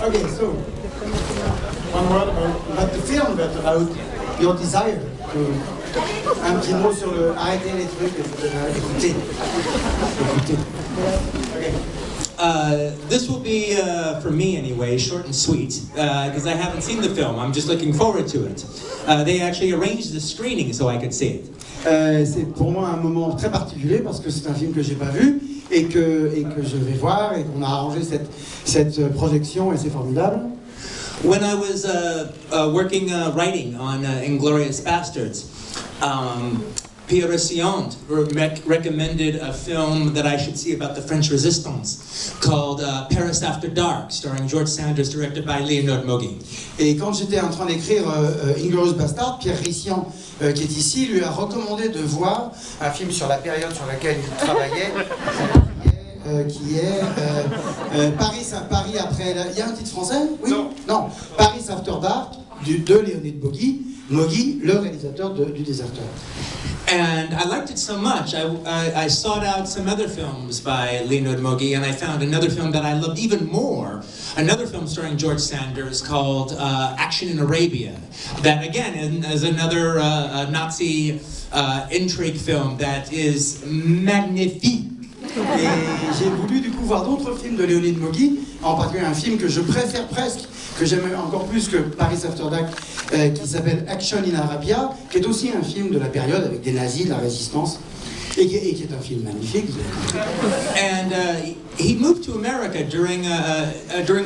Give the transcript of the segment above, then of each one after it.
Okay, so one word about the film, but about your desire to... Un petit mot sur le... Arrêtez les trucs, écoutez. Okay. This will be, for me anyway, short and sweet, because I haven't seen the film. I'm just looking forward to it. They actually arranged the screening so I could see it. C'est pour moi un moment très particulier parce que c'est un film que j'ai pas vu et que je vais voir et qu'on a arrangé cette projection et c'est formidable. When I was writing on Inglourious Basterds, Pierre Sion recommended a film that I should see about the French Resistance called Paris After Dark, starring George Sanders, directed by Leonid Mogi. Et quand j'étais en train d'écrire Inglourious Basterds, Pierre Rissian, qui est ici, lui a recommandé de voir un film sur la période sur laquelle il travaillait, qui est Paris après... Il y a un titre français? Oui? Non. Paris After Dark, de Leonid Mogi, le réalisateur du Déserteur. And I liked it so much, I sought out some other films by Leonid Mogi, and I found another film that I loved even more, another film starring George Sanders called Action in Arabia, that again is another Nazi intrigue film that is magnifique. Et j'ai voulu du coup voir d'autres films de Leonid Mogi, en particulier un film que je préfère presque, que j'aime encore plus que Paris After Dark, qui s'appelle Action in Arabia, qui est aussi un film de la période avec des nazis, de la résistance, et qui est un film magnifique. And he moved to America during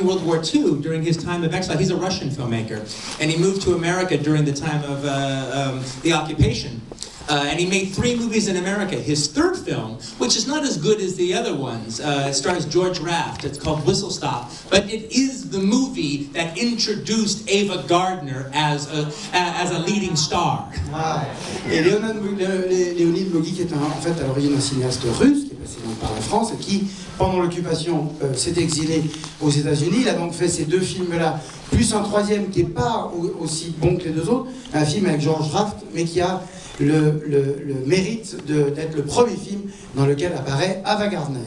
World War II, during his time of exile. He's a Russian filmmaker, and he moved to America during the time of the occupation. And he made 3 movies in America. His third film, which is not as good as the other ones, it stars George Raft. It's called Whistle Stop, but it is the movie that introduced Ava Gardner as a leading star. Et Leonid Mogi, qui est en fait à l'origine un cinéaste russe, qui est passé par la France et qui, pendant l'occupation, s'est exilé aux États-Unis. Il a donc fait ces 2 films-là, plus un troisième qui n'est pas aussi bon que les 2 autres, un film avec George Raft, mais qui a le mérite d'être le premier film dans lequel apparaît Ava Gardner.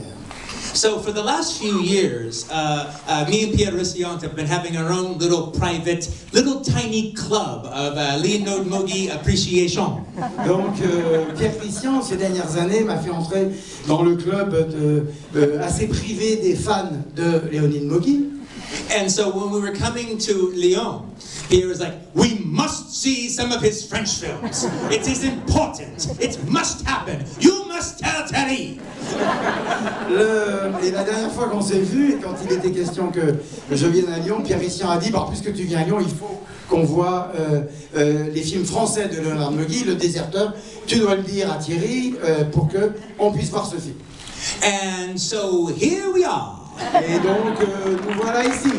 So for the last few years, me and Pierre Rissiant have been having our own little private, little tiny club of Leonid Mogi appreciation. Donc Pierre Rissiant, ces dernières années, m'a fait entrer dans le club assez privé des fans de Leonid Mogi. And so when we were coming to Lyon, Pierre was like, we must see some of his French films. It is important. It must happen. You must tell Terry. Et la dernière fois qu'on s'est vu, et quand il était question que je vienne à Lyon, Pierre Rissian a dit, puisque tu viens à Lyon, il faut qu'on voit les films français de Leonid Mogi, Le Déserteur. Tu dois le dire à Thierry pour qu'on puisse voir ce film. And so here we are. Et donc, nous voilà ici.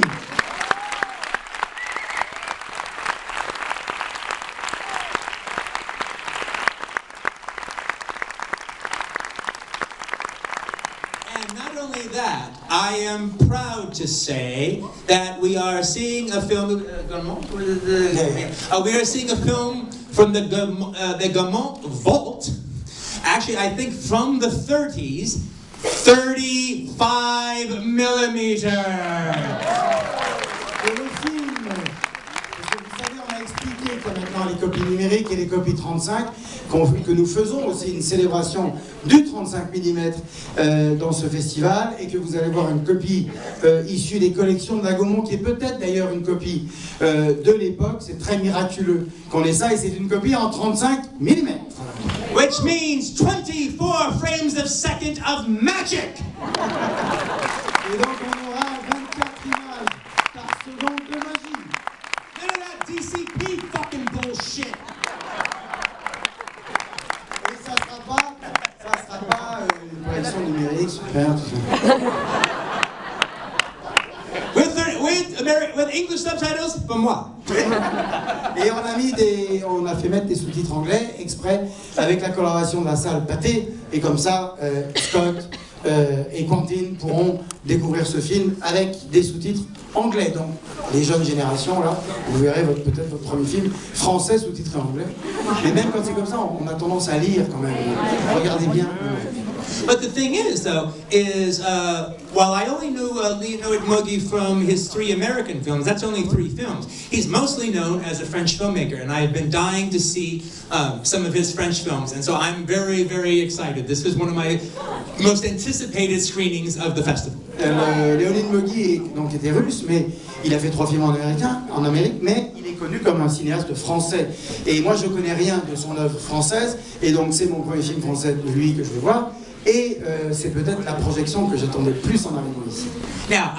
And not only that, I am proud to say that we are seeing a film. We are seeing a film from the Gaumont Vault. Actually, I think from the 30s. 35 millimeter. Et le film, parce que vous savez, on a expliqué que maintenant les copies numériques et les copies 35, que nous faisons aussi une célébration du 35 mm dans ce festival, et que vous allez voir une copie issue des collections de la Gaumont, qui est peut-être d'ailleurs une copie de l'époque. C'est très miraculeux qu'on ait ça, et c'est une copie en 35 mm. Which means 24 frames of second of magic. Et donc on aura 24 images par seconde de magie. None of that DCP fucking bullshit. Et ça sera pas une projection numérique super, tout ça. With English subtitles, pour moi. Et on a fait mettre des sous-titres anglais exprès avec la coloration de la salle Pathé, et comme ça Scott et Quentin pourront découvrir ce film avec des sous-titres anglais. Donc les jeunes générations là, vous verrez peut-être votre premier film français sous-titré anglais. Mais même quand c'est comme ça, on a tendance à lire quand même. Regardez bien. But the thing is, though, while I only knew Leonid Mogi from his 3 American films, that's only 3 films. He's mostly known as a French filmmaker, and I have been dying to see some of his French films, and so I'm very, very excited. This is one of my most anticipated screenings of the festival. Leonid Mogi était russe, mais il a fait 3 films en Amérique, mais il est connu comme un cinéaste français. Et moi, je connais rien de son œuvre française, et donc c'est mon premier film français de lui que je vais voir. Et c'est peut-être la projection que j'attendais le plus en arrivant ici. Now,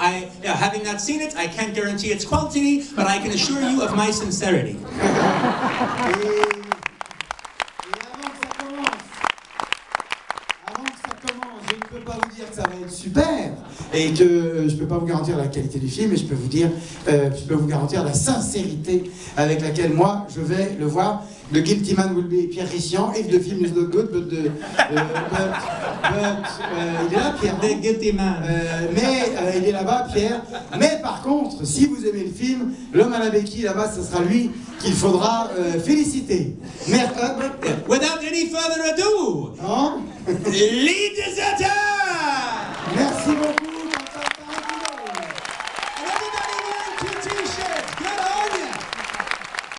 having not seen it, I can't guarantee its quality, but I can assure you of my sincerity. Je ne peux pas vous dire que ça va être super et que je ne peux pas vous garantir la qualité du film, mais je peux vous garantir la sincérité avec laquelle moi je vais le voir. The Guilty Man will be Pierre Richian. If the film is not good, but il est là, Pierre. The Guilty Man. Il est là-bas, Pierre. Mais par contre, si vous aimez le film, l'homme à la béquille là-bas, ce sera lui qu'il faudra féliciter. Merde. Without any further ado, Hein? Lee Deserter! Merci beaucoup.